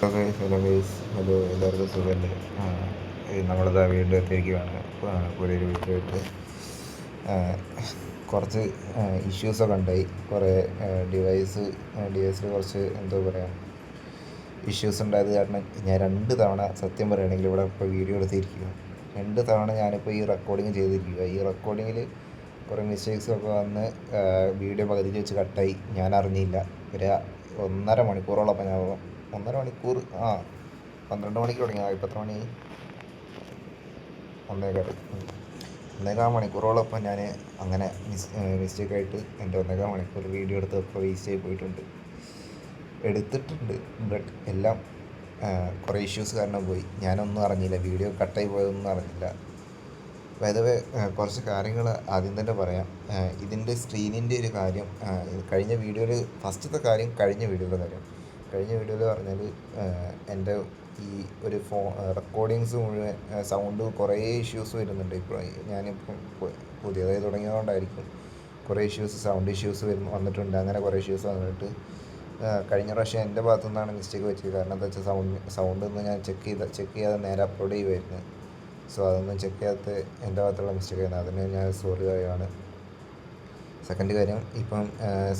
Hello guys, hello എല്ലാവർക്കും സുഖമല്ലേ? നമ്മളിതാ വീണ്ടും എത്തിയിരിക്കുകയാണ് പുതിയൊരു വീഡിയോ ആയിട്ട്. കുറച്ച് ഇഷ്യൂസൊക്കെ ഉണ്ടായി. കുറേ ഡിവൈസിൽ കുറച്ച് എന്തോ പറയാം ഇഷ്യൂസ് ഉണ്ടായത് കാരണം ഞാൻ 2 തവണ സത്യം പറയുകയാണെങ്കിൽ ഇവിടെ ഇപ്പോൾ വീഡിയോ എടുത്തിരിക്കുക. 2 തവണ ഞാനിപ്പോൾ ഈ റെക്കോർഡിങ് ചെയ്തിരിക്കുക. ഈ റെക്കോർഡിങ്ങിൽ കുറേ മിസ്റ്റേക്സൊക്കെ വന്ന് വീഡിയോ പകുതിക്ക് വെച്ച് കട്ടായി. ഞാൻ അറിഞ്ഞില്ല. ഒരു 1.5 മണിക്കൂറോളം ഞാൻ 1.5 മണിക്കൂർ 12 മണിക്ക് തുടങ്ങിയത്. ഇപ്പോൾ എത്ര മണി? 1.25 മണിക്കൂറോളം ഇപ്പം ഞാൻ അങ്ങനെ മിസ്റ്റേക്കായിട്ട് എൻ്റെ 1.25 മണിക്കൂർ വീഡിയോ എടുത്തപ്പോൾ വേസ്റ്റ് ആയി പോയിട്ടുണ്ട്. എടുത്തിട്ടുണ്ട്, ബട്ട് എല്ലാം കുറേ ഇഷ്യൂസ് കാരണം പോയി. ഞാനൊന്നും അറിഞ്ഞില്ല, വീഡിയോ കട്ടായി പോയതൊന്നും അറിഞ്ഞില്ല. പൊതുവെ കുറച്ച് കാര്യങ്ങൾ ആദ്യം തന്നെ പറയാം. ഇതിൻ്റെ സ്ക്രീനിൻ്റെ ഒരു കാര്യം കഴിഞ്ഞ വീഡിയോയിൽ കഴിഞ്ഞ വീഡിയോയിൽ പറഞ്ഞാൽ എൻ്റെ ഈ ഒരു റെക്കോർഡിങ്സ് മുഴുവൻ സൗണ്ട് കുറേ ഇഷ്യൂസ് വരുന്നുണ്ട്. ഇപ്പോൾ ഞാനിപ്പം പുതിയതായി തുടങ്ങിയതുകൊണ്ടായിരിക്കും കുറേ സൗണ്ട് ഇഷ്യൂസ് വന്നിട്ടുണ്ട്. അങ്ങനെ കുറേ ഇഷ്യൂസ് വന്നിട്ട് കഴിഞ്ഞ പ്രാവശ്യം എൻ്റെ ഭാഗത്തു നിന്നാണ് മിസ്റ്റേക്ക് പറ്റിയത്. കാരണം എന്താ വെച്ചാൽ സൗണ്ട് ഒന്ന് ഞാൻ ചെക്ക് ചെയ്യാതെ നേരെ അപ്ലോഡ് ചെയ്യുമായിരുന്നു. സോ അതൊന്നും ചെക്ക് ചെയ്യാത്ത എൻ്റെ ഭാഗത്തുള്ള മിസ്റ്റേക്ക് ആയിരുന്നു. അതിന് ഞാൻ സോറി പറയുകയാണ്. സെക്കൻഡ് കാര്യം, ഇപ്പം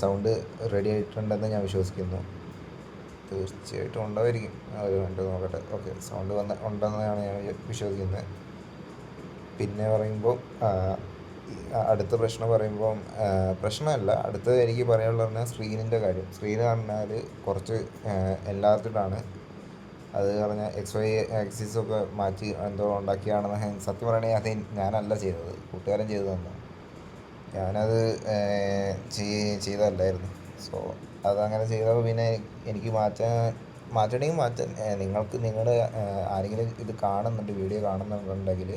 സൗണ്ട് റെഡി ആയിട്ടുണ്ടെന്ന് ഞാൻ വിശ്വസിക്കുന്നു. തീർച്ചയായിട്ടും ഉണ്ടായിരിക്കും. ഒരു മിനിറ്റ് നോക്കട്ടെ. ഓക്കെ, സൗണ്ട് ഉണ്ടെന്നാണ് ഞാൻ വിശ്വസിക്കുന്നത്. പിന്നെ പറയുമ്പോൾ അടുത്ത പ്രശ്നമല്ല, അടുത്തത് എനിക്ക് പറയാനുള്ളത് പറഞ്ഞാൽ സ്ക്രീനിൻ്റെ കാര്യം. സ്ക്രീൻ പറഞ്ഞാൽ കുറച്ച് എല്ലാത്തിട്ടാണ്. അത് പറഞ്ഞാൽ XY ആക്സിസൊക്കെ മാറ്റി എന്തോ ഉണ്ടാക്കിയാണെന്ന് സത്യം പറയണമെങ്കിൽ അത് ഞാനല്ല ചെയ്തത്, കൂട്ടുകാരൻ ചെയ്തു തന്നെ. ഞാനത് ചെയ്തതല്ലായിരുന്നു. സോ അതങ്ങനെ ചെയ്തപ്പോൾ പിന്നെ എനിക്ക് മാറ്റണമെങ്കിൽ നിങ്ങൾക്ക് നിങ്ങളുടെ ആരെങ്കിലും ഇത് വീഡിയോ കാണുന്നുണ്ടെങ്കിൽ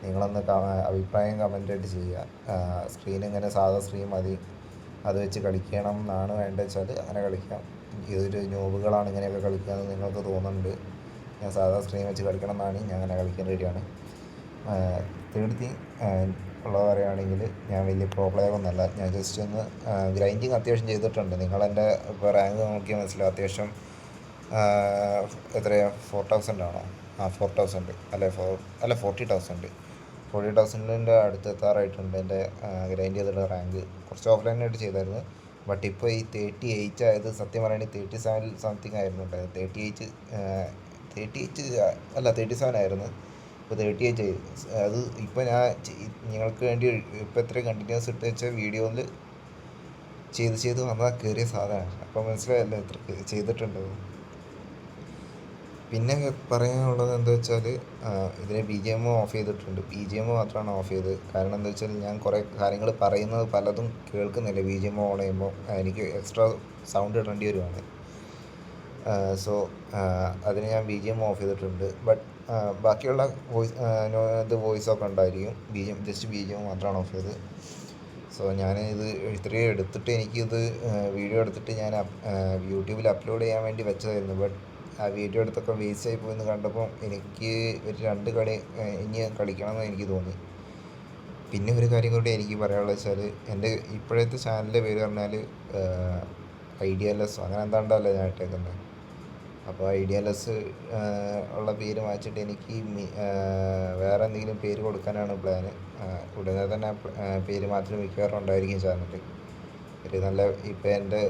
നിങ്ങളൊന്ന് അഭിപ്രായം കമൻ്റായിട്ട് ചെയ്യുക. സ്ക്രീൻ ഇങ്ങനെ സാധാ സ്ക്രീൻ മതി, അത് വെച്ച് കളിക്കണം എന്നാണ് വേണ്ടത് വെച്ചാൽ അങ്ങനെ കളിക്കാം. ഇതൊരു ന്യൂബുകളാണ് ഇങ്ങനെയൊക്കെ കളിക്കാമെന്ന് നിങ്ങൾക്ക് തോന്നുന്നുണ്ട്. ഞാൻ സാധാ സ്ക്രീൻ വെച്ച് കളിക്കണം എന്നാണ് ഞാൻ അങ്ങനെ കളിക്കാൻ റെഡിയാണ്. തേർഡ് തിങ് ഉള്ളത് പറയുകയാണെങ്കിൽ, ഞാൻ വലിയ പ്രോ പ്ലെയർ ഒന്നുമല്ല. ഞാൻ ജസ്റ്റ് ഒന്ന് ഗ്രൈൻഡിങ് അത്യാവശ്യം ചെയ്തിട്ടുണ്ട്. നിങ്ങളെൻ്റെ ഇപ്പോൾ റാങ്ക് നോക്കിയാൽ മനസ്സിലാവും. അത്യാവശ്യം എത്രയാണ്, 4000 ആണോ? 4000 അല്ല 40,000 അടുത്ത് എത്താറായിട്ടുണ്ട് എൻ്റെ ഗ്രൈൻഡ് ചെയ്തിട്ടുള്ള റാങ്ക്. കുറച്ച് ഓഫ്ലൈനായിട്ട് ചെയ്തായിരുന്നു. ബട്ട് ഇപ്പോൾ ഈ 38 ആയത് സത്യം പറയുകയാണെങ്കിൽ 37 സംതിങ് ആയിരുന്നു ഉണ്ടായത്. 37 ആയിരുന്നു. ഇപ്പോൾ 38 ആയി. അത് ഇപ്പോൾ ഞാൻ നിങ്ങൾക്ക് വേണ്ടി ഇപ്പോൾ എത്ര കണ്ടിന്യൂസ് ഇട്ട് വെച്ച വീഡിയോയിൽ ചെയ്ത് വന്നാൽ കയറിയ സാധനമാണ്. അപ്പോൾ മനസ്സിലായല്ലോ എത്ര ചെയ്തിട്ടുണ്ടത്. പിന്നെ പറയാനുള്ളത് എന്താ വെച്ചാൽ, ഇതിന് BGM ഓഫ് ചെയ്തിട്ടുണ്ട്. BGM മാത്രമാണ് ഓഫ് ചെയ്തത്. കാരണം എന്താ വെച്ചാൽ ഞാൻ കുറേ കാര്യങ്ങൾ പറയുന്നത് പലതും കേൾക്കുന്നില്ല. BGM ഓൺ ചെയ്യുമ്പോൾ എനിക്ക് എക്സ്ട്രാ സൗണ്ട് ഇടേണ്ടി വരുവാണ്. സോ അതിന് ഞാൻ BGM ഓഫ് ചെയ്തിട്ടുണ്ട്. ബട്ട് ബാക്കിയുള്ള വോയിസൊക്കെ ഉണ്ടായിരിക്കും. ജസ്റ്റ് BGM മാത്രമാണ് ഓഫ് ചെയ്തത്. സോ ഞാൻ ഇത്രയും എടുത്തിട്ട് എനിക്കിത് വീഡിയോ എടുത്തിട്ട് ഞാൻ യൂട്യൂബിൽ അപ്ലോഡ് ചെയ്യാൻ വേണ്ടി വെച്ചതായിരുന്നു. ബട്ട് ആ വീഡിയോ എടുത്തൊക്കെ വേസ്റ്റ് ആയി പോയെന്ന് കണ്ടപ്പോൾ എനിക്ക് ഒരു 2 കളി ഇനി കളിക്കണമെന്ന് എനിക്ക് തോന്നി. പിന്നെ ഒരു കാര്യം കൂടി എനിക്ക് പറയാനുള്ളത് വെച്ചാൽ, എൻ്റെ ഇപ്പോഴത്തെ ചാനലിൻ്റെ പേര് പറഞ്ഞാൽ IDLS അങ്ങനെ എന്താണ്ടല്ലോ ഞാൻ ഇട്ടേക്കുന്നത്. അപ്പോൾ IDLS ഉള്ള പേര് മാറ്റിയിട്ട് എനിക്ക് വേറെ എന്തെങ്കിലും പേര് കൊടുക്കാനാണ് പ്ലാന്. ഉടനെ തന്നെ പേര് മാറ്റി മിക്കവാറും ഉണ്ടായിരിക്കും ചാനൽ. ഒരു നല്ല ഇപ്പോൾ എൻ്റെ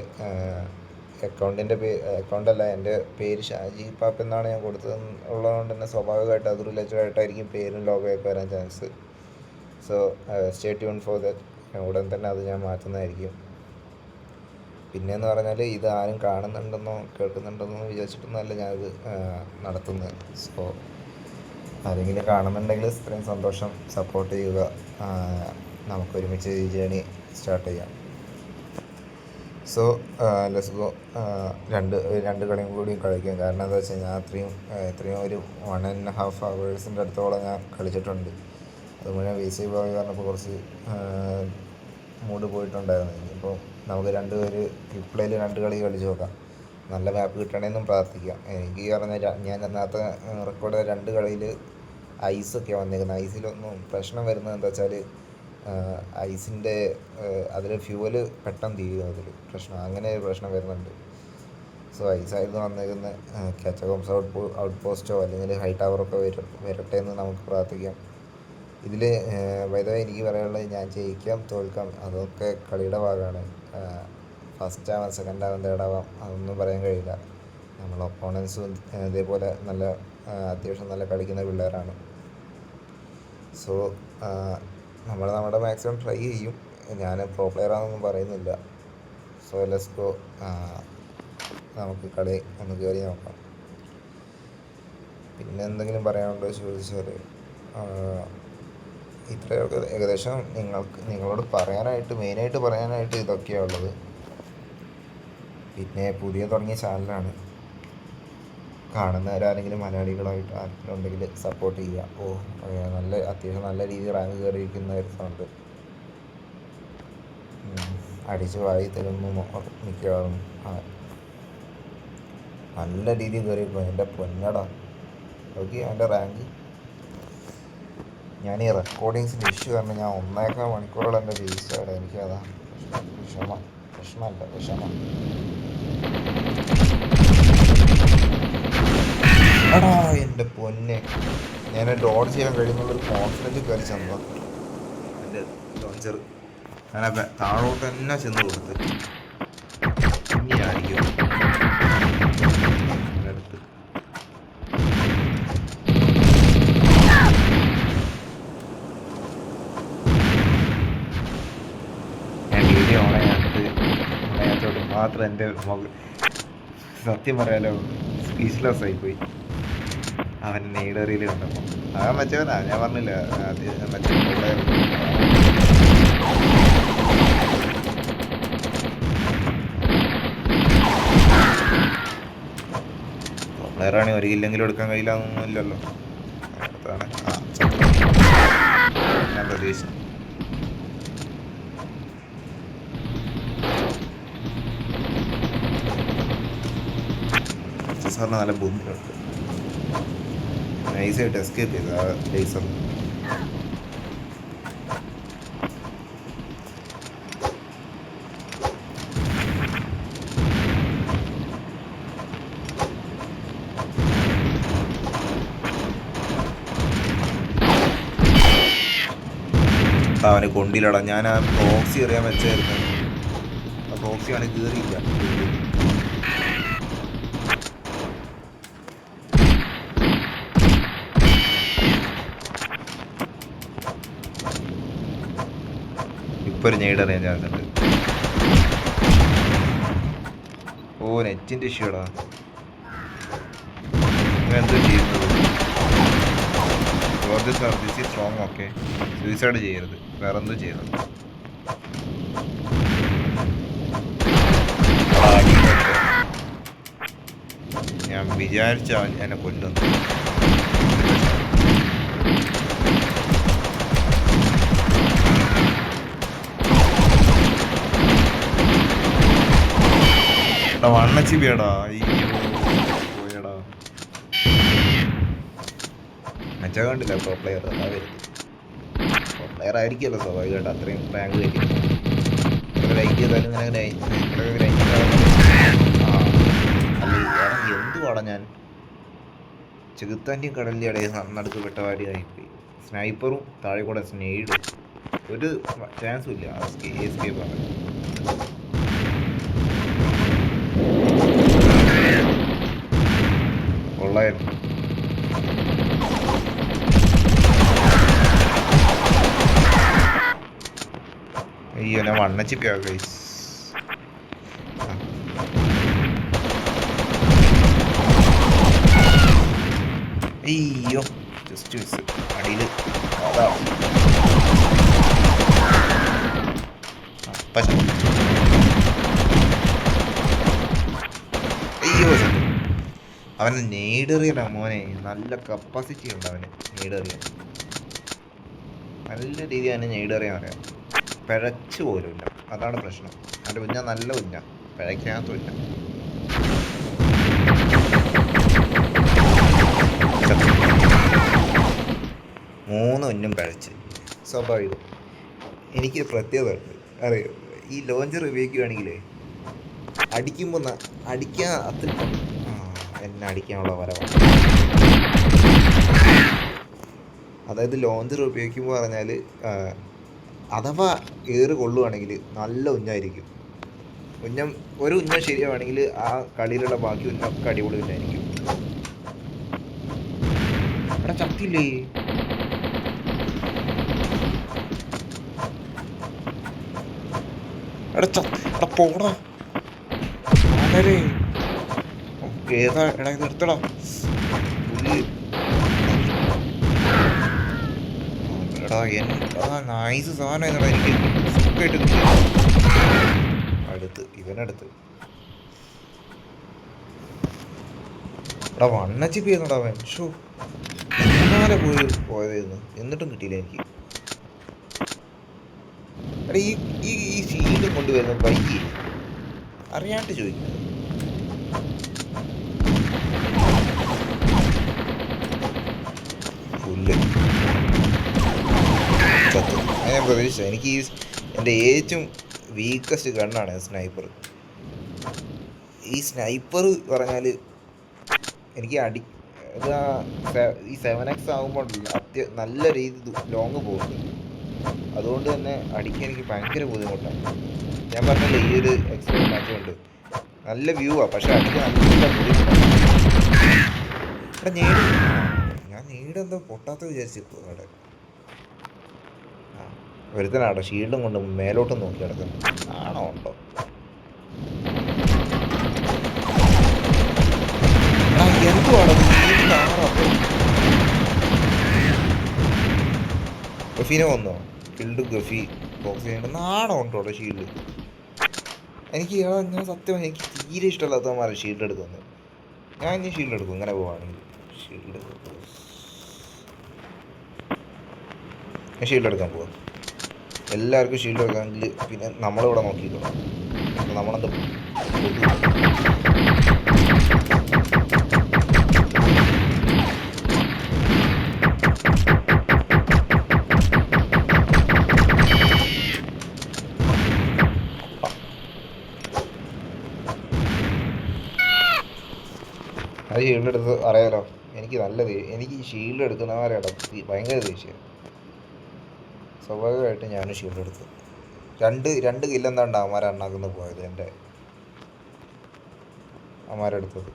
അക്കൗണ്ടല്ല, എൻ്റെ പേര് ഷാജി പാപ്പ് എന്നാണ് ഞാൻ കൊടുത്തത് ഉള്ളതുകൊണ്ട് തന്നെ സ്വാഭാവികമായിട്ട് അത് റിലേറ്റഡ് ആയിട്ടായിരിക്കും പേരും ലോഗോയൊക്കെ വരാൻ chance. So stay tune for that. ഉടൻ തന്നെ അത് ഞാൻ മാറ്റുന്നതായിരിക്കും. പിന്നെയെന്ന് പറഞ്ഞാൽ, ഇത് ആരും കാണുന്നുണ്ടെന്നോ കേൾക്കുന്നുണ്ടെന്നോ വിചാരിച്ചിട്ടൊന്നുമല്ല ഞാനിത് നടത്തുന്നത്. സോ ആരെങ്കിലും കാണുന്നുണ്ടെങ്കിൽ ഇത്രയും സന്തോഷം, സപ്പോർട്ട് ചെയ്യുക. നമുക്ക് ഒരുമിച്ച് ഈ ജേണി സ്റ്റാർട്ട് ചെയ്യാം. So let's go. രണ്ട് കളിയും കൂടി കളിക്കാം. കാരണം എന്താ വെച്ചാൽ ഞാൻ ഇത്രയും ഒരു 1.5 hours അടുത്തോളം ഞാൻ കളിച്ചിട്ടുണ്ട്. അത് മുഴുവൻ വേസ്റ്റ് പോയി പറഞ്ഞപ്പോൾ കുറച്ച് മൂഡ് പോയിട്ടുണ്ടായിരുന്നു. ഇനിയിപ്പോൾ നമുക്ക് 2 പേര് റിപ്ലൈയിൽ 2 കളി കളിച്ച് നോക്കാം. നല്ല മാപ്പ് കിട്ടണമെന്നും പ്രാർത്ഥിക്കാം. എനിക്ക് പറഞ്ഞാൽ ഞാൻ നേരത്തെ റെക്കോർഡ് ചെയ്ത 2 കളിയിൽ ഐസൊക്കെ വന്നിരിക്കുന്നത്. ഐസിലൊന്നും പ്രശ്നം വരുന്നത് എന്താ വെച്ചാൽ, ഐസിൻ്റെ അതിൽ ഫ്യൂവൽ പെട്ടെന്ന് തീരും. അതിൽ അങ്ങനെ ഒരു പ്രശ്നം വരുന്നുണ്ട്. സോ ഐസായിരുന്നു വന്നിരുന്ന കാച്ചകോംസ് ഔട്ട് പോസ്റ്റോ അല്ലെങ്കിൽ ഹൈ ടവറൊക്കെ വരട്ടെ എന്ന് നമുക്ക് പ്രാർത്ഥിക്കാം. ഇതിൽ വൈദ്യുതി എനിക്ക് പറയാനുള്ളത്, ഞാൻ ജയിക്കാം തോൽക്കാം അതൊക്കെ കളിയുടെ ഭാഗമാണ്. ഫസ്റ്റ് ആവാം, സെക്കൻഡ് ആവാം, തേർഡ് ആവാം, അതൊന്നും പറയാൻ കഴിയില്ല. നമ്മൾ ഒപ്പോണൻസും ഇതേപോലെ അത്യാവശ്യം നല്ല കളിക്കുന്ന പിള്ളേരാണ്. സോ നമ്മുടെ മാക്സിമം ട്രൈ ചെയ്യും. ഞാൻ പ്രോ പ്ലെയർ ആണെന്നൊന്നും പറയുന്നില്ല. So let's go. നമുക്ക് കളി ഒന്ന് കയറി നോക്കാം. പിന്നെ എന്തെങ്കിലും പറയാനുണ്ടോ ചോദിച്ചാൽ ഇത്രയൊക്കെ ഏകദേശം നിങ്ങളോട് മെയിനായിട്ട് പറയാനായിട്ട് ഇതൊക്കെയാണ് ഉള്ളത്. പിന്നെ പുതിയ തുടങ്ങിയ ചാനലാണ്. കാണുന്നവരാരെങ്കിലും മലയാളികളായിട്ട് ആരെങ്കിലും ഉണ്ടെങ്കിൽ സപ്പോർട്ട് ചെയ്യുക. അത്യാവശ്യം നല്ല രീതിയിൽ റാങ്ക് കയറിയിരിക്കുന്ന ഒരു സൗണ്ട് അടിച്ച് വായി തരുന്നു മിക്കവാറും. നല്ല രീതിയിൽ കയറിയിരിക്കും. എൻ്റെ പൊന്നടാ, ഓക്കെ. എൻ്റെ റാങ്ക് ഞാൻ ഈ റെക്കോർഡിങ്സിൻ്റെ ഇഷ്യൂ കാരണം ഞാൻ 1.25 മണിക്കൂറോളം എൻ്റെ വേസ്റ്റാണ്. എനിക്കതാ വിഷമം. എടാ എൻ്റെ പൊന്നെ, ഞാൻ ഡോഡ് ചെയ്യാൻ കഴിയുന്നുള്ളൊരു കോൺഫിഡൻറ്റ് കയറി ചെന്നതാണ് എൻ്റെ ലോഞ്ചർ. ഞാൻ താഴോട്ട് തന്നെ ചെന്ന് കൊടുത്ത് ഇനിയായിരിക്കും അടുത്ത്. ഞാൻ വീഡിയോ ഓണായത്തോട്ട് മാത്രം എൻ്റെ സത്യം പറയാലോ സ്പീച്ച്ലെസ് ആയിപ്പോയി. അവൻ നെയ്ഡറിയിൽ കണ്ടപ്പോൾ അവൻ മറ്റവനാ, ഞാൻ പറഞ്ഞില്ല പ്ലെയറാണെങ്കിൽ ഒരു കില്ലെങ്കിലും എടുക്കാൻ കഴിയില്ല എന്നൊന്നും ഇല്ലല്ലോ. അതാണ് ഞാൻ പ്രതീക്ഷിച്ചു. സാറിന് നല്ല ബുദ്ധിമുട്ടുണ്ട്. നൈസായിട്ട് എസ്കേപ്പ് ചെയ്ത് ആ ലേസർ. അവന് കൊണ്ടിലട. ഞാൻ ആ പ്രോക്സി എറിയാൻ വെച്ചായിരുന്നു. ആ പ്രോക്സി ആണ് കയറിയില്ല. ഇപ്പോൾ ഒരു ഞെയ്ഡ് അറിയാൻ ചാൻസ് ഉണ്ട്. നെറ്റിൻ്റെ ഇഷ്യൂ ഇടാ. എന്തോ ചെയ്യുന്നത് this is wrong. Okay, suicide ചെയ്യരുത്, വേറെ എന്തോ ചെയ്യരുത്. ഞാൻ വിചാരിച്ച എന്നെ കൊല്ലുന്നു. വണ്ണച്ചിബിയടാ, പോയടാ. മെച്ച കണ്ടില്ല. പ്രോ പ്ലെയർ അതാ വരുന്നത്. പ്രോ പ്ലെയർ ആയിരിക്കുമല്ലോ സ്വാഭാവികമായിട്ട്. അത്രയും റാങ്ക് കയറ്റി ലൈക്ക് ചെയ്താലും ഇങ്ങനെ എന്തുവാടാ ഞാൻ ചെകുത്താൻ്റെയും കടലിൻ്റെ ഇടയിൽ നടുക്ക് വാടിയായിപ്പോയി. സ്നൈപ്പറും താഴെ കൂടെ സ്നേഹിടും. ഒരു ചാൻസും ഇല്ല എസ്കേപ്പ് ആകാൻ. കൊള്ളായിരുന്നു. അയ്യോ, ഞാൻ വണ്ണച്ചിപ്പിയാ ഗൈസ്. അയ്യോ, ജസ്റ്റ് മിസ്. അടിയിൽ അതാ അയ്യോ, അവന് നെയ്ഡറിയണ മോനെ. നല്ല കപ്പാസിറ്റി ഉണ്ട് അവന് നെയ്ഡറിയാൻ. നല്ല രീതിയിൽ അവന് നെയ്ഡറിയാൻ അറിയാം. പിഴച്ചു പോലുമില്ല, അതാണ് പ്രശ്നം. അവൻ്റെ ഉന്ന നല്ല ഉന്ന, പിഴയ്ക്കാത്തുമില്ല. മൂന്ന് ഉന്നം പിഴച്ച് സ്വാഭാവികം. എനിക്ക് പ്രത്യേകത ഉണ്ട് അറിയോ. ഈ ലോഞ്ചർ ഉപയോഗിക്കുകയാണെങ്കിലേ അടിക്കുമ്പോൾ അടിക്കാൻ അത്ര എന്നെ അടിക്കാനുള്ള വരവാണ്. അതായത് ലോഞ്ചർ ഉപയോഗിക്കുമ്പോൾ പറഞ്ഞാൽ അഥവാ ഏറ് കൊള്ളുവാണെങ്കിൽ നല്ല ഉഞ്ഞായിരിക്കും. ഉന്നം ഒരു ഉന്നം ശരിയാണെങ്കിൽ ആ കളിയിലുള്ള ബാക്കി ഉന്നമൊക്കെ അടിപൊളി ഉന്നായിരിക്കും. അവിടെ ചത്തില്ലേ? അവിടെ പോടാ ആനരേ. ഏതാ എടാ ഇത് എടുത്തടാ പുല്ല്. എടാ നൈസ് സാധനം എന്നടാ. എനിക്ക് സുഖമായിട്ട് കിട്ടി. അടുത്ത് ഇവനടുത്ത് എടാ വണ്ണച്ചി ചെയ്യുന്നുണ്ടാ അവൻ. ഷോ എന്നാലെ പോയതായിരുന്നു, എന്നിട്ടും കിട്ടിയില്ല എനിക്ക്. എടാ ഈ ഷീൽഡും കൊണ്ടുവരുന്ന ബൈക്ക് അറിയാണ്ട് ചോദിക്കുന്നത്. പുല്ല് ചത്തു. ഞാൻ പ്രതീക്ഷിച്ച. എനിക്ക് എൻ്റെ ഏറ്റവും വീക്കസ്റ്റ് ഗണ്ണാണ് സ്നൈപ്പർ. ഈ സ്നൈപ്പർ പറഞ്ഞാൽ എനിക്ക് ഇത് ഈ 7x ആകുമ്പോൾ നല്ല രീതി ലോങ് പോകുന്നുണ്ട്. അതുകൊണ്ട് തന്നെ അടിക്കാൻ എനിക്ക് ഭയങ്കര ബുദ്ധിമുട്ടാണ്. ഞാൻ പറഞ്ഞില്ലേ ഈ ഒരു എക്സ്പീരിയൻസ് മാറ്റുകൊണ്ട് നല്ല വ്യൂ ആണ്, പക്ഷെ അടിക്കാൻ നല്ല ബുദ്ധിമുട്ടാണ്. ഞാൻ നീടെന്തോ പൊട്ടാത്ത വിചാരിച്ചു അവിടെ. ഒരുത്തനാട്ടോ ഷീൽഡും കൊണ്ട് മേലോട്ടും നോക്കി കിടക്കുന്നു. ആണോ ഉണ്ടോ? എന്തുവാണോ ഗഫീനെ വന്നോ? ഫിൽഡ് ഗഫി ബോക്സ് ചെയ്യേണ്ട നാണം ഉണ്ടോ അവിടെ ഷീൽഡ്? എനിക്ക് ഞാൻ സത്യം എനിക്ക് തീരെ ഇഷ്ടമല്ലാത്തവന്മാരെ ഷീൽഡ് എടുക്കുന്നത്. ഞാൻ ഇനി ഷീൽഡ് എടുക്കും ഇങ്ങനെ പോവാണെങ്കിൽ. ഷീൽഡ് എടുക്കാൻ പോവാം. എല്ലാവർക്കും ഷീൽഡ് എടുക്കാമെങ്കിൽ പിന്നെ നമ്മളിവിടെ നോക്കിക്കോ. നമ്മളെന്ത് അത് ഷീൽഡ് എടുത്ത് അറിയാലോ. എനിക്ക് എനിക്ക് ഈ ഷീൽഡ് എടുക്കുന്നവരെ ഭയങ്കര ദേഷ്യം. സ്വാഭാവികമായിട്ട് ഞാനും ഷീൽഡ് എടുത്തു. രണ്ട് കില്ലെന്താണ്ട് അമാരെ അണ്ണാക്കുന്ന പോയത് എൻ്റെ അമാരെടുത്തത്.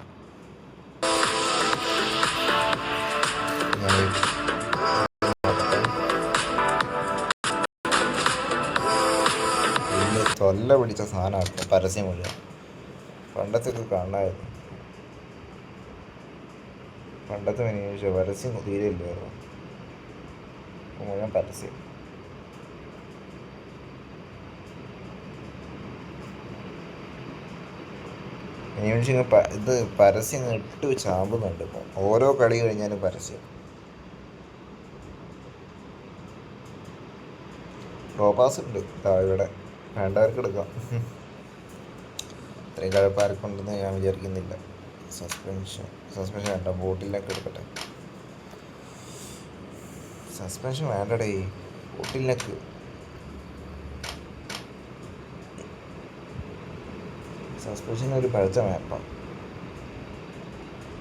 ഇന്ന് തൊല്ല പിടിച്ച സാധനമാക്കും പരസ്യം മുഴുവൻ. പണ്ടത്തൊക്കെ കാണാമായിരുന്നു. പണ്ടത്തെ മിനിമേഷൻ പരസ്യം തീരെ ഇല്ലായിരുന്നു. മുഴുവൻ പരസ്യം. മിനിമേഷൻ ഇത് പരസ്യം ഇട്ട് ചാമ്പുന്നുണ്ട് ഇപ്പോൾ. ഓരോ കളി കഴിഞ്ഞാലും പരസ്യം. റോപാസ് ഉണ്ട് താഴെ, വേണ്ടവർക്ക് എടുക്കാം. ഇത്രയും കഴപ്പാർക്കുണ്ടെന്ന് ഞാൻ വിചാരിക്കുന്നില്ല. സസ്പെൻഷൻ വേണ്ട, ബോട്ടിലൊക്കെ എടുക്കട്ടെ. സസ്പെൻഷൻ വേണ്ടടേ, ബോട്ടിലൊക്കെ. സസ്പെൻഷൻ ഒരു പഴച്ച മാപ്പാണ്.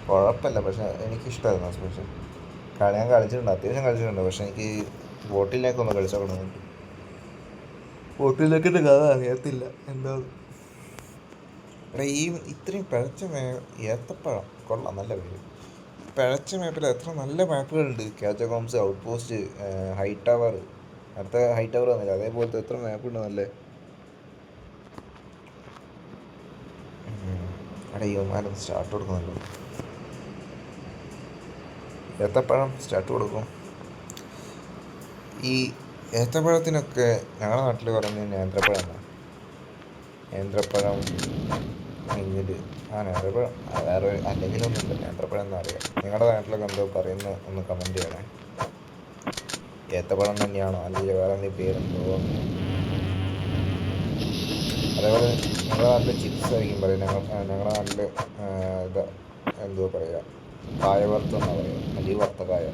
കുഴപ്പമില്ല, പക്ഷെ എനിക്കിഷ്ടമായിരുന്നു സസ്പെൻഷൻ. ഞാൻ കളിച്ചിട്ടുണ്ട്, അത്യാവശ്യം കളിച്ചിട്ടുണ്ട്. പക്ഷെ എനിക്ക് ബോട്ടിലേക്ക് ഒന്ന് കളിച്ചോക്കണമെന്നുണ്ട്. ബോട്ടിലേക്കിട്ട് കഥ അറിയത്തില്ല എന്താ. ഈ ഇത്രയും പിഴച്ച ഏത്തപ്പഴം കൊള്ളാം, നല്ല പേര്. പിഴച്ച മാപ്പിൽ എത്ര നല്ല മാപ്പുകളുണ്ട്. കാറ്റകോംസ്, ഔട്ട് പോസ്റ്റ്, ഹൈ ടവർ. അടുത്ത ഹൈ ടവർ വന്നില്ല, അതേപോലത്തെ എത്ര മാപ്പുണ്ട് നല്ല. അവിടെ യുവമാരൊന്ന് സ്റ്റാർട്ട് കൊടുക്കുന്നുണ്ടോ? ഏത്തപ്പഴം സ്റ്റാർട്ട് കൊടുക്കും. ഈ ഏത്തപ്പഴത്തിനൊക്കെ ഞങ്ങളുടെ നാട്ടിൽ പറയുന്നത് നേന്ത്രപ്പഴം എന്നാണ്. നേന്ത്രപ്പഴം എങ്കിൽ നേന്ത്രപ്പഴം വേറെ അല്ലെങ്കിലൊന്നുമില്ല, നേന്ത്രപ്പഴം എന്ന് അറിയാം. നിങ്ങളുടെ നാട്ടിലൊക്കെ എന്തോ പറയുന്ന ഒന്ന് കമൻറ്റ് ചെയ്യണേ. ഏത്തപ്പഴം തന്നെയാണോ അല്ലെങ്കിൽ വേറെ എന്തെങ്കിലും പേരുണ്ടോ? അതേപോലെ ഞങ്ങളുടെ നാട്ടിൽ ചിപ്സ് ആയിരിക്കും പറയും. ഞങ്ങളുടെ നാട്ടിൽ ഇത് എന്തോ പറയുക, കായ വറുത്തെന്നാണ് പറയുക, അല്ലെങ്കിൽ വറുത്ത കായ.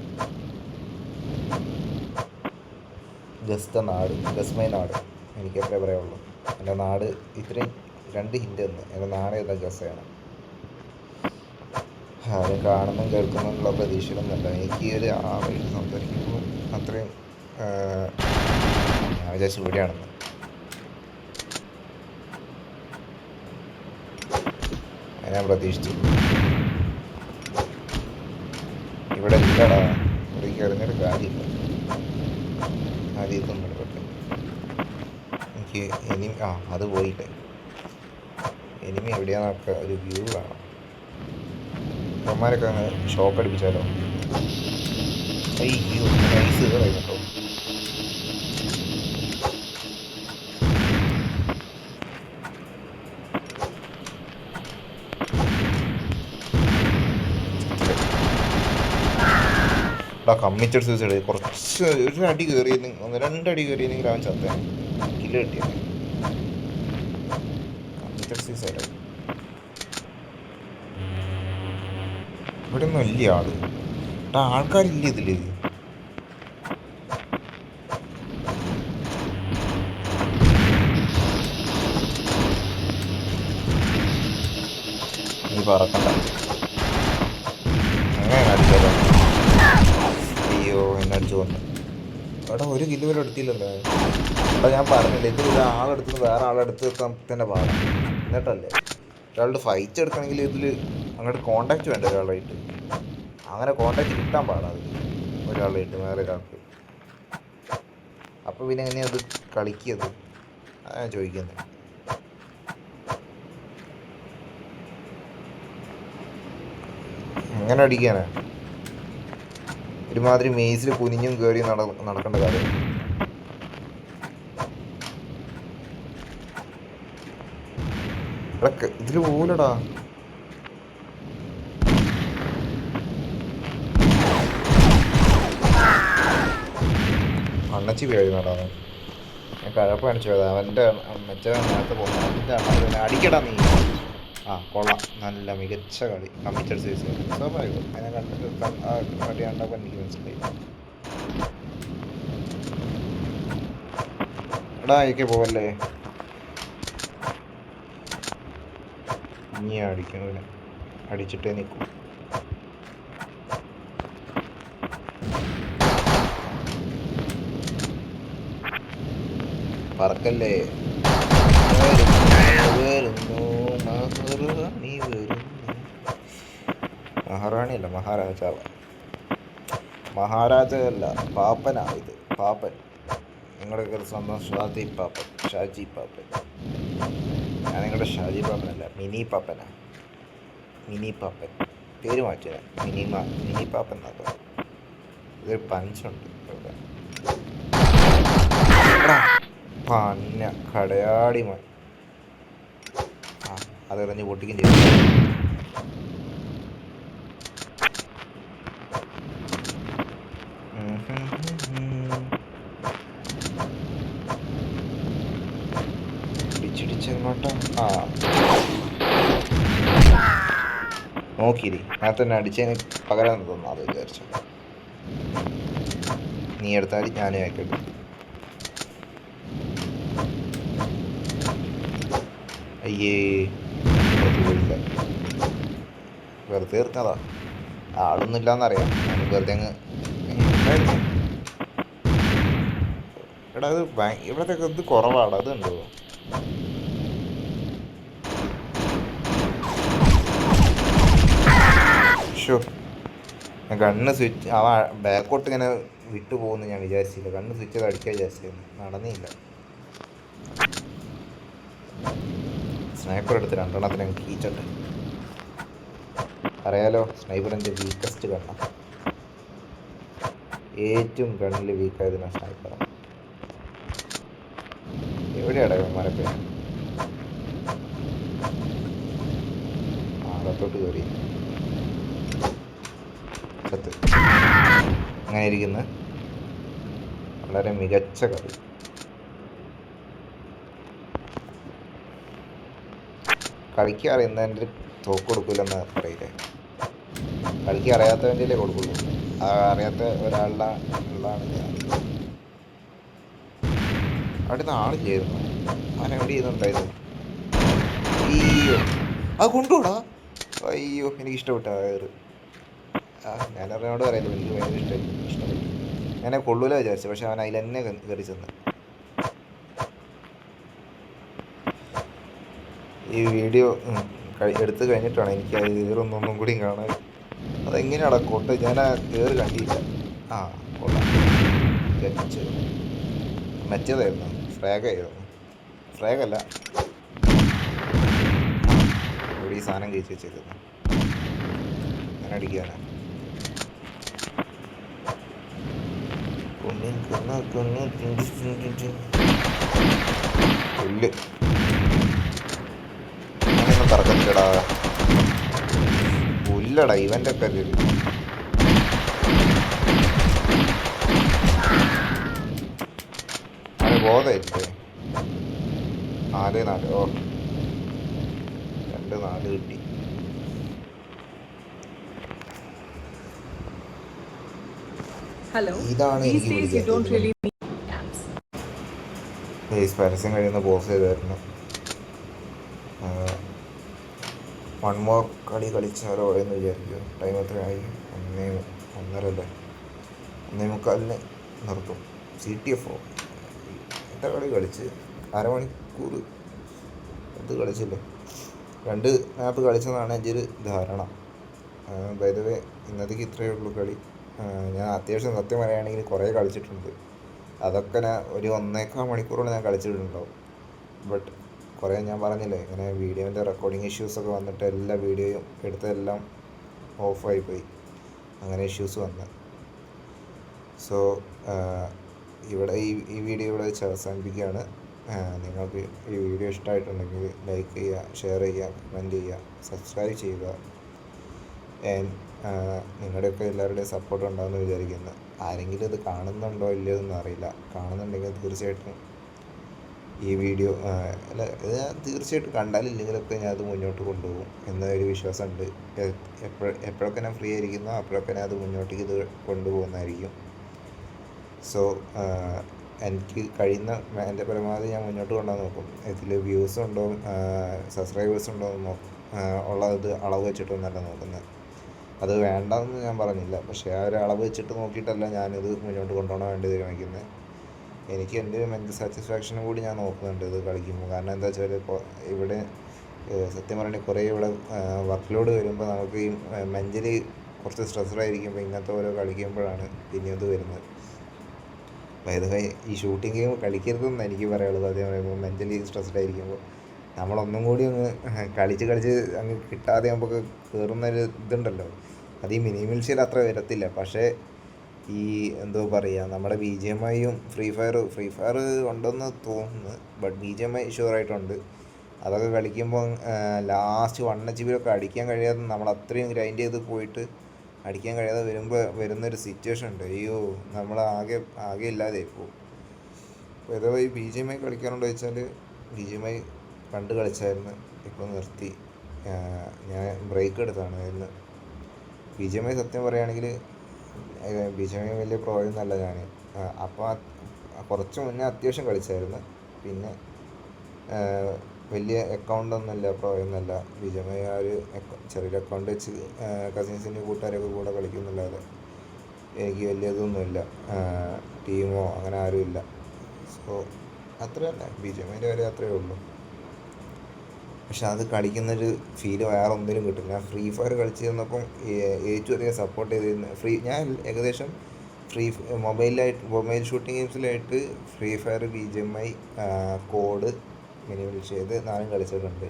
ഗസ്മൈ നാട് എനിക്കത്രേ പറയുള്ളൂ. എൻ്റെ നാട് ഇത്രയും 2 ഹിൻ്റ് തന്നു. എൻ്റെ നാളെ ഏതാ ഗസ് ചെയ്യണം. ആരും കാണുന്നും കേൾക്കുന്നുള്ള പ്രതീക്ഷയിലൊന്നുമല്ല. എനിക്ക് ഈ ഒരു ആളായിട്ട് സംസാരിക്കുമ്പോൾ അത്രയും ഞാൻ വിചാരിച്ചു ഇവിടെയാണെന്ന്. ഞാൻ പ്രതീക്ഷിച്ചു. ഇവിടെ ഇല്ലടാ, ഇവിടേക്ക് ഇറങ്ങിയൊരു കാര്യമില്ല. ആദ്യം ഇതൊന്നും എടുക്കട്ടെ. എനിക്ക് എനിമി അത് പോയില്ലേ. എനിമി എവിടെയാന്നൊക്കെ ഒരു വ്യൂ വേണം. ഇവന്മാരൊക്കെ അങ്ങ് ഷോക്ക് അടിപ്പിച്ചാലോ. അയ്യോ നൈസ് കേട്ടോ. Committed suicide. കുറച്ച് ഒരു അടി കയറിയെങ്കിൽ 1-2 അടി കയറിയെങ്കിൽ അവൻ ചത്തേ. കില്ല് കിട്ടിയത് കമ്മിറ്റഡ് സൂസൈഡ്. ഇവിടെ ഒന്നും ഇല്ല ആള്. ആൾക്കാരില്ല ഇതില്. നീ പറക്കണ്ട. അങ്ങനെ അടിച്ചാലോ. അയ്യോ എന്നെ അടിച്ചു വന്നു. എടാ ഒരു കില്ല് വരെ എടുത്തില്ലല്ലോ. എടാ ഞാൻ പറഞ്ഞില്ല, ഇത് ഒരാളെടുത്ത് വേറെ ആളെടുത്ത് തന്നെ പാടാം. എന്നിട്ടല്ലേ ഒരാളുടെ ഫൈറ്റ് എടുക്കണമെങ്കിൽ ഇതിൽ അങ്ങോട്ട് കോണ്ടാക്റ്റ് വേണ്ട ഒരാളായിട്ട്. അങ്ങനെ കോണ്ടാക്റ്റ് കിട്ടാൻ പാടാം അതിൽ ഒരാളായിട്ട് വേറെ ഒരാൾക്ക്. അപ്പോൾ പിന്നെ എങ്ങനെയാണ് അത് കളിക്കിയത്? അതാണ് ചോദിക്കുന്നത്. എങ്ങനെ അടിക്കാനാ? ഒരുമാതിരി മേസിൽ കുനിഞ്ഞും കയറി നടക്കേണ്ട കാര്യം. ഇതിൽ പോലടാ. അണ്ണച്ചി വീഴുന്നടാ. ഞാൻ കഴപ്പ് കാണിച്ചു പോയതാ. അവൻ്റെ മെച്ച നേരത്തെ പോകുന്ന അടിക്കടാ നീ. കൊള്ളാം, നല്ല മികച്ച കളി. കമ്മിറ്റഡ് സൂസൈഡ് സ്വാഭാവികം. അതിനെ കണ്ടിട്ട് കളി കണ്ടപ്പോൾ എനിക്ക് മനസ്സിലായി. എടാ എനിക്ക് പോവല്ലേ. ഇനി അടിക്കണ അടിച്ചിട്ടേ നിൽക്കും. പറക്കല്ലേ. മഹാറാണിയല്ല, മഹാരാജാവ. മഹാരാജയല്ല, പാപ്പനാ ഇത്. പാപ്പൻ. നിങ്ങളുടെ സ്വന്തം ഷാജി പാപ്പൻ. ഞാൻ നിങ്ങളുടെ ഷാജി പാപ്പനല്ല, മിനി പാപ്പനാ. മിനി പാപ്പൻ പേര് മാറ്റിയ മിനി പാപ്പൻ എന്നാ. ഇതൊരു പഞ്ചുണ്ട് ഇവിടെ. പന്ന കടയാടി അതെറിഞ്ഞ് പൊട്ടിക്കും ചെയ്തു. നോക്കിയിരി, ഞാൻ തന്നെ അടിച്ചതിന് പകരം തോന്നാ. അത് വിചാരിച്ചു നീ എടുത്താൽ ഞാനേ ആയിക്കോട്ടെ. അയ്യേ പോയില്ല. വെറുതെ എറിഞ്ഞതാ. ആളൊന്നും ഇല്ലാന്നറിയാം. ഞാൻ വെറുതെ അങ്ങ് എടാ അത് ഇവിടത്തെ ഇത് കുറവാണ്. അതുണ്ടോ? ഷോ, ഞാൻ ഗണ്ണ് സ്വിച്ച് ബാക്കോട്ട് ഇങ്ങനെ വിട്ടു പോകുന്നു ഞാൻ വിചാരിച്ചില്ല. ഗണ്ണ് സ്വിച്ച് ചെയ്ത് അടിക്കാൻ വിചാരിച്ചിരുന്നു. നടന്നില്ല. സ്നൈപ്പർ എടുത്ത് 2 കീച്ചട്ട്. അറിയാലോ, സ്നൈപ്പർ എൻ്റെ വീക്കസ്റ്റ് ഗണ്ണാണ്. ഏറ്റവും ഗണ്ണിൽ വീക്കായതിനാണ് സ്നൈപ്പർ. എവിടെയാടാ ഇവന്മാരൊക്കെ? അകത്തോട്ട് കയറി അങ്ങനെ ഇരിക്കുന്ന വളരെ മികച്ച കളി. കളിക്ക് അറിയുന്നതിൻ്റെ തോക്ക് കൊടുക്കില്ലെന്ന് പറയില്ലേ? കളിക്ക് അറിയാത്തവൻ്റെ കൊടുക്കുള്ളൂ. അറിയാത്ത ഒരാളുടെ ഉള്ളതാണ് ഞാൻ. അവിടെ നിന്ന് ആളില്ലായിരുന്നു. അവൻ എവിടെ ചെയ്യുന്നുണ്ടായിരുന്നു? അയ്യോ അത് കൊണ്ടുപോടാ. അയ്യോ എനിക്കിഷ്ടപ്പെട്ട കയറ്. ഞാൻ അറിയാനോട് പറയുന്നത് എനിക്ക് ഭയങ്കര ഇഷ്ടപ്പെട്ടു. ഞാൻ കൊള്ളൂല വിചാരിച്ചു, പക്ഷെ അവൻ അതിൽ തന്നെ കയറി ചെന്ന്. ഈ വീഡിയോ എടുത്ത് കഴിഞ്ഞിട്ടാണ് എനിക്ക് അത് കയറൊന്നും കൂടി കാണാൻ. അതെങ്ങനെയാടാ കൊട്ട, ഞാൻ ആ കയറ് കണ്ടില്ല. ആ കൊള്ളാം, മറ്റേതായിരുന്നു, ഫ്രാഗായിരുന്നു. ഫ്രാഗല്ല, ഇവിടെ ഈ സാധനം കഴിച്ച് വെച്ചേക്കുന്നു. ഞാൻ അടിക്കാനാ. പുല്ല് ഞാനൊന്നും പറക്കത്തില്ലടാ. പുല്ലടാ ഇവൻ്റെ ഒക്കെ അവന് ബോധമില്ലേ. 4-4. ഓ 2-4 കിട്ടി. ഇതാണ് എനിക്ക് പിടിക്കാത്തത്. പരസ്യം കഴിയുന്ന പോസ് ചെയ്തായിരുന്നു. 1 മോർ കളി കളിച്ചാലോ എന്ന് വിചാരിക്കും. ടൈം എത്രയായി? 1:30 1:45 നിർത്തും. CTFO എത്ര കളി കളിച്ച്? അരമണിക്കൂർ ഇത് കളിച്ചില്ലേ. 2 മാപ്പ് കളിച്ചതാണ് എൻ്റെ ഒരു ധാരണ. ബൈ ദ വേ ഇന്നത്തേക്ക് ഇത്രയേ ഉള്ളൂ കളി. ഞാൻ അത്യാവശ്യം സത്യം പറയുകയാണെങ്കിൽ കുറേ കളിച്ചിട്ടുണ്ട്. അതൊക്കെ ഞാൻ ഒരു 1.25 മണിക്കൂറോളം ഞാൻ കളിച്ചിട്ടുണ്ടാവും. ബട്ട് കുറേ ഞാൻ പറഞ്ഞില്ലേ, ഇങ്ങനെ വീഡിയോൻ്റെ റെക്കോർഡിങ് ഇഷ്യൂസൊക്കെ വന്നിട്ട് എല്ലാ വീഡിയോയും എടുത്തതെല്ലാം ഓഫായിപ്പോയി. അങ്ങനെ ഇഷ്യൂസ് വന്ന്. സോ ഇവിടെ ഈ വീഡിയോ ഇവിടെ വെച്ച് അവസാനിപ്പിക്കുകയാണ്. നിങ്ങൾക്ക് ഈ വീഡിയോ ഇഷ്ടമായിട്ടുണ്ടെങ്കിൽ ലൈക്ക് ചെയ്യുക, ഷെയർ ചെയ്യുക, കമൻറ്റ് ചെയ്യുക, സബ്സ്ക്രൈബ് ചെയ്യുക. നിങ്ങളുടെയൊക്കെ എല്ലാവരുടെയും സപ്പോർട്ട് ഉണ്ടാകുമെന്ന് വിചാരിക്കുന്നു. ആരെങ്കിലും ഇത് കാണുന്നുണ്ടോ ഇല്ലയോ എന്നൊന്നും അറിയില്ല. കാണുന്നുണ്ടെങ്കിൽ തീർച്ചയായിട്ടും ഈ വീഡിയോ ഇത് ഞാൻ തീർച്ചയായിട്ടും കണ്ടാലില്ലെങ്കിലൊക്കെ ഞാൻ അത് മുന്നോട്ട് കൊണ്ടുപോകും എന്നൊരു വിശ്വാസമുണ്ട്. എപ്പോഴൊക്കെ ഞാൻ ഫ്രീ ആയിരിക്കുന്നോ അപ്പോഴൊക്കെ ഞാൻ അത് മുന്നോട്ടേക്ക് ഇത് കൊണ്ടുപോകുന്നതായിരിക്കും. സോ എനിക്ക് കഴിയുന്ന എൻ്റെ പരമാവധി ഞാൻ മുന്നോട്ട് കൊണ്ടുപോകാൻ നോക്കും. ഇതിൽ വ്യൂസ് ഉണ്ടോ സബ്സ്ക്രൈബേഴ്സ് ഉണ്ടോ ഉള്ളത് അളവ് വെച്ചിട്ടൊന്നല്ല നോക്കുന്നത്. അത് വേണ്ടെന്ന് ഞാൻ പറഞ്ഞില്ല, പക്ഷേ ആ ഒരു അളവ് വെച്ചിട്ട് നോക്കിയിട്ടല്ല ഞാനിത് മുന്നോട്ട് കൊണ്ടുപോകണം വേണ്ടി തീരുമാനിക്കുന്നത്. എനിക്ക് എൻ്റെ മെൻ്റൽ സാറ്റിസ്ഫാക്ഷനും കൂടി ഞാൻ നോക്കുന്നുണ്ട് ഇത് കളിക്കുമ്പോൾ. കാരണം എന്താ വെച്ചാൽ ഇവിടെ സത്യം പറഞ്ഞാൽ കുറേ ഇവിടെ വർക്ക് ലോഡ് വരുമ്പോൾ നമുക്ക് ഈ മെൻ്റലി കുറച്ച് സ്ട്രെസ്ഡായിരിക്കുമ്പോൾ ഇങ്ങനത്തെ ഓരോ കളിക്കുമ്പോഴാണ് പിന്നെ ഇത് വരുന്നത്. അതായത് ഈ ഷൂട്ടിംഗ് ഗെയിം കളിക്കരുതെന്ന് എനിക്ക് പറയാനുള്ളത്. അതേ പറയുമ്പോൾ മെൻ്റലി സ്ട്രെസ്ഡ് ആയിരിക്കുമ്പോൾ നമ്മളൊന്നും കൂടി ഒന്ന് കളിച്ച് അങ്ങ് കിട്ടാതെ നമുക്ക് കയറുന്നൊരു ഇതുണ്ടല്ലോ, അത് ഈ മിനി മിൽഷ്യയിൽ അത്ര വരത്തില്ല. പക്ഷേ ഈ എന്തോ പറയുക, നമ്മുടെ BGMI ഫ്രീ ഫയർ ഉണ്ടെന്ന് തോന്നുന്നു. But BGMI ഷുവറായിട്ടുണ്ട്. അതൊക്കെ കളിക്കുമ്പോൾ ലാസ്റ്റ് 1 HB അടിക്കാൻ കഴിയാതെ നമ്മൾ അത്രയും ഗ്രൈൻഡ് ചെയ്ത് പോയിട്ട് അടിക്കാൻ കഴിയാതെ വരുന്നൊരു സിറ്റുവേഷൻ ഉണ്ട്. അയ്യോ നമ്മൾ ആകെ ഇല്ലാതെ പോകും. അപ്പോൾ ഏതോ ഈ BGMI കളിക്കാനുണ്ടോ ചോദിച്ചാൽ BGMI പണ്ട് കളിച്ചായിരുന്നു, ഇപ്പോൾ നിർത്തി. ഞാൻ ബ്രേക്ക് എടുത്താണ് ഇന്ന്. BGMI സത്യം പറയുകയാണെങ്കിൽ BGMI വലിയ പ്രോയൊന്നുമല്ല ഞാൻ. അപ്പോൾ കുറച്ച് മുന്നേ അത്യാവശ്യം കളിച്ചായിരുന്നു. പിന്നെ വലിയ അക്കൗണ്ടൊന്നുമില്ല, പ്രോയൊന്നുമല്ല. BGMI ആ ഒരു ചെറിയൊരു അക്കൗണ്ട് വെച്ച് കസിൻസിൻ്റെ കൂട്ടുകാരൊക്കെ കൂടെ കളിക്കുന്നില്ലാതെ എനിക്ക് വലിയതൊന്നുമില്ല. ടീമോ അങ്ങനെ ആരുമില്ല. സോ അത്ര തന്നെ, BGMIൻ്റെ കാര്യം അത്രയേ ഉള്ളൂ. പക്ഷെ അത് കളിക്കുന്നൊരു ഫീല് വേറെ ഒന്നിനും കിട്ടില്ല. ഞാൻ ഫ്രീ ഫയർ കളിച്ച് തന്നപ്പം ഏറ്റവും അധികം സപ്പോർട്ട് ചെയ്തിരുന്ന ഞാൻ ഏകദേശം മൊബൈൽ ഷൂട്ടിംഗ് ഗെയിംസിലായിട്ട് free fire, BGMI, COD, mini militia ഇത് 4 കളിച്ചിട്ടുണ്ട്.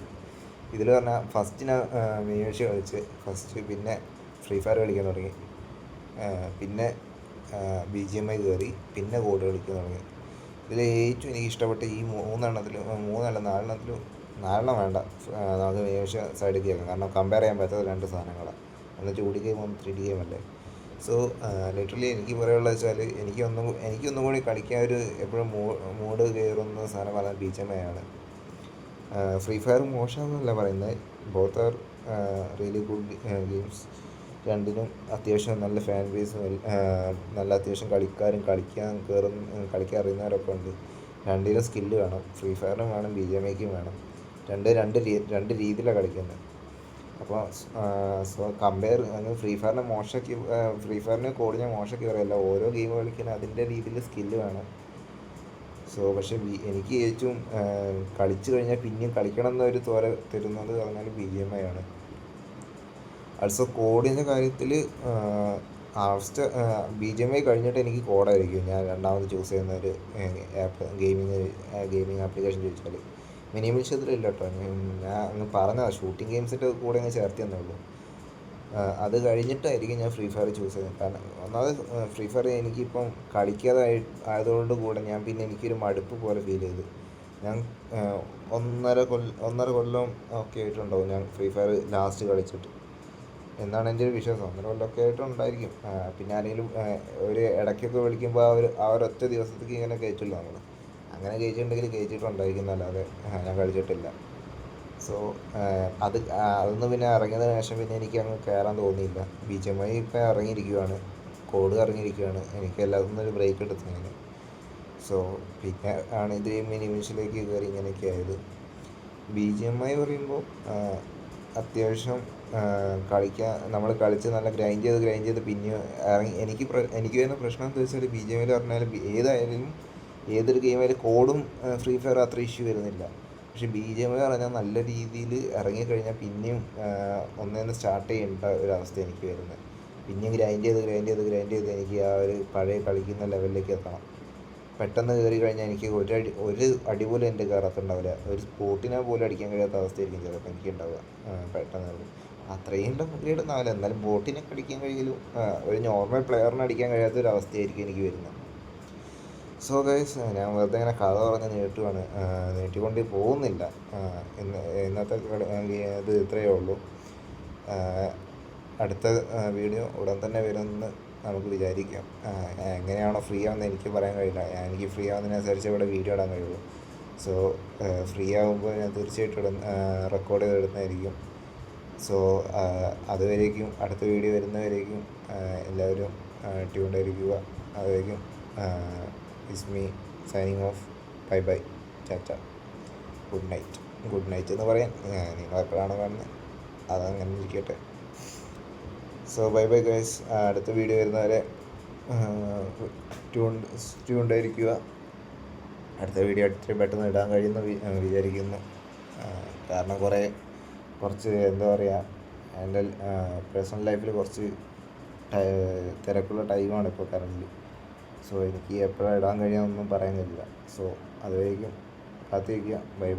ഇതിൽ പറഞ്ഞാൽ ഫസ്റ്റ് ഞാൻ മിനി മിൽഷ്യ കളിച്ച് പിന്നെ ഫ്രീ ഫയർ കളിക്കാൻ തുടങ്ങി, പിന്നെ BGMI കയറി, പിന്നെ കോഡ് കളിക്കാൻ തുടങ്ങി. ഇതിൽ ഏറ്റവും എനിക്ക് ഇഷ്ടപ്പെട്ട ഈ 4 വേണ്ട, നമുക്ക് മിനി മിൽഷ്യ സൈഡിൽ കേൾക്കാം. കാരണം കമ്പയർ ചെയ്യാൻ പറ്റാത്ത 2 സാധനങ്ങളാണ്. ഒന്ന് 2D ഗെയിമും 3D ഗെയിം അല്ലേ. സോ ലിറ്ററലി എനിക്ക് പറയാനുള്ളത് വെച്ചാൽ എനിക്കൊന്നും കൂടി കളിക്കാൻ എപ്പോഴും മൂഡ് കയറുന്ന സാധനം പറഞ്ഞാൽ BGMI ആണ്. ഫ്രീ ഫയർ മോശമെന്നല്ല പറയുന്നത്. Both are really good games. രണ്ടിനും അത്യാവശ്യം നല്ല ഫാൻ ബേസ്, നല്ല അത്യാവശ്യം കളിക്കാൻ അറിയുന്നവരൊക്കെ ഉണ്ട്. രണ്ടിനും സ്കില്ല് വേണം. ഫ്രീ ഫയറിനും വേണം, BGMIക്കും വേണം. രണ്ട് രീതിയിലാണ് കളിക്കുന്നത്. അപ്പോൾ സോ കമ്പയർ ഫ്രീ ഫയറിന് കോഡിനെ മോശമാക്കി പറയല്ല. ഓരോ ഗെയിം കളിക്കുന്ന അതിൻ്റെ രീതിയിൽ സ്കില്ല് വേണം. സോ പക്ഷേ എനിക്ക് ഏറ്റവും കളിച്ചു കഴിഞ്ഞാൽ പിന്നെയും കളിക്കണം എന്നൊരു തോര തരുന്നത് പറഞ്ഞാൽ BGMI ആണ്. ആൾസോ കോഡിൻ്റെ കാര്യത്തിൽ BGMI കഴിഞ്ഞിട്ട് എനിക്ക് കോഡായിരിക്കും ഞാൻ രണ്ടാമത് ചൂസ് ചെയ്യുന്ന ഒരു ആപ്പ് ഗെയിമിങ് ആപ്ലിക്കേഷൻ ചോദിച്ചാൽ. മിനിമിൽഷത്തിലില്ല കേട്ടോ. ഞാൻ അങ്ങ് പറഞ്ഞതാണ് ഷൂട്ടിംഗ് ഗെയിംസിൻ്റെ കൂടെ അങ്ങ് ചേർത്തിയെന്നേ ഉള്ളൂ. അത് കഴിഞ്ഞിട്ടായിരിക്കും ഞാൻ ഫ്രീ ഫയർ ചൂസ് ചെയ്യുന്നത്. കാരണം ഒന്നാമത് ഫ്രീ ഫയർ എനിക്കിപ്പം ആയതുകൊണ്ട് കൂടെ എനിക്കൊരു മടുപ്പ് പോലെ ഫീൽ ചെയ്തു. ഞാൻ ഒന്നര കൊല്ലം ഒക്കെ ആയിട്ടുണ്ടാവും ഞാൻ ഫ്രീ ഫയർ ലാസ്റ്റ് കളിച്ചിട്ട് എന്നാണ് എൻ്റെ ഒരു വിശ്വാസം. 1.5 കൊല്ലമൊക്കെ ആയിട്ടുണ്ടായിരിക്കും. പിന്നെ ആരെങ്കിലും ഒരു ഇടയ്ക്കൊക്കെ വിളിക്കുമ്പോൾ ആ ഒരൊറ്റ ദിവസത്തേക്ക് ഇങ്ങനെ കയറ്റില്ല നമ്മൾ. അങ്ങനെ കയറ്റിയിട്ടുണ്ടായിരിക്കും എന്നല്ലാതെ ഞാൻ കളിച്ചിട്ടില്ല. സോ അതൊന്നും പിന്നെ ഇറങ്ങിയതിന് ശേഷം പിന്നെ എനിക്ക് അങ്ങ് കയറാൻ തോന്നിയില്ല. BGMI ഇപ്പം ഇറങ്ങിയിരിക്കുകയാണ്, കോഡ് ഇറങ്ങിയിരിക്കുകയാണ്. എനിക്ക് എല്ലാത്തിനും ഒരു ബ്രേക്ക് എടുത്തതിന്. സോ പിന്നെ ആണ് ഇത് മിനിമിൽസിലേക്ക് കയറി ഇങ്ങനെയൊക്കെ ആയത്. BGMI പറയുമ്പോൾ അത്യാവശ്യം നമ്മൾ കളിച്ച് നല്ല ഗ്രൈൻഡ് ചെയ്ത് പിന്നെ എനിക്ക് വരുന്ന പ്രശ്നം എന്താ വെച്ചാൽ BGMI പറഞ്ഞാൽ ഏതൊരു ഗെയിമായാലും കോഡും ഫ്രീ ഫയർ അത്ര ഇഷ്യൂ വരുന്നില്ല. പക്ഷേ BGMI പറഞ്ഞാൽ നല്ല രീതിയിൽ ഇറങ്ങിക്കഴിഞ്ഞാൽ പിന്നെയും ഒന്നേന്ന് സ്റ്റാർട്ട് ചെയ്യേണ്ട ഒരവസ്ഥ എനിക്ക് വരുന്നത്. പിന്നെയും ഗ്രൈൻഡ് ചെയ്ത് എനിക്ക് ആ ഒരു പഴയ കളിക്കുന്ന ലെവലിലേക്ക് എത്തണം. പെട്ടെന്ന് കയറി കഴിഞ്ഞാൽ എനിക്ക് ഒരു അടി പോലും എൻ്റെ കയറത്തുണ്ടാവില്ല. ഒരു സ്പോട്ടിനെ പോലും അടിക്കാൻ കഴിയാത്ത അവസ്ഥയായിരിക്കും ചിലപ്പോൾ എനിക്ക് ഉണ്ടാവുക. പെട്ടെന്ന് അത്രയും അപ്ഗ്രേഡ് ഒന്നാവില്ല, എന്നാലും ബോട്ടിനൊക്കെ അടിക്കാൻ കഴിയലും ഒരു നോർമൽ പ്ലെയറിന് അടിക്കാൻ കഴിയാത്തൊരു അവസ്ഥയായിരിക്കും എനിക്ക് വരുന്നത്. സോ ഗൈസ്, ഞാൻ വെറുതെ ഇങ്ങനെ കഥ പറഞ്ഞ് നീട്ടിക്കൊണ്ട് പോകുന്നില്ല. ഇന്നത്തെ ഇത് ഇത്രയേ ഉള്ളൂ. അടുത്ത വീഡിയോ ഉടൻ തന്നെ വരുമെന്ന് നമുക്ക് വിചാരിക്കാം. എങ്ങനെയാണോ ഫ്രീ ആവുന്നത് എനിക്ക് പറയാൻ കഴിയില്ല. എനിക്ക് ഫ്രീ ആവുന്നതിനനുസരിച്ച് ഇവിടെ വീഡിയോ ഇടാൻ കഴിയുള്ളൂ. സോ ഫ്രീ ആകുമ്പോൾ ഞാൻ തീർച്ചയായിട്ടും റെക്കോർഡ് ചെയ്തിടുന്നതായിരിക്കും. സോ അതുവരേക്കും അടുത്ത വീഡിയോ വരുന്നവരേക്കും എല്ലാവരും ട്യൂൺഡായിരിക്കുക. അതുവരേക്കും it's me signing off. Bye ta ta. Good night എന്ന് പറയാൻ നിങ്ങൾ എപ്പോഴാണോ കാണുന്നത് അതങ്ങനെ ഇരിക്കട്ടെ. So bye guys. അടുത്ത വീഡിയോ വരുന്നവരെ ട്യൂൺഡായിരിക്കുക. അടുത്ത വീഡിയോ എത്രയും പെട്ടെന്ന് ഇടാൻ കഴിയുമെന്ന് വിചാരിക്കുന്നു. കാരണം കുറച്ച് എന്താ പറയുക, എൻ്റെ പേഴ്സണൽ ലൈഫിൽ കുറച്ച് തിരക്കുള്ള ടൈമാണ് ഇപ്പോൾ കറൻറ്റ്ലി. സോ എനിക്ക് എപ്പോഴാണ് ഇടാൻ കഴിയുമെന്നൊന്നും പറയാൻ കഴിയില്ല. സോ അതുവരേക്കും കാത്തിരിക്കുക. ബൈ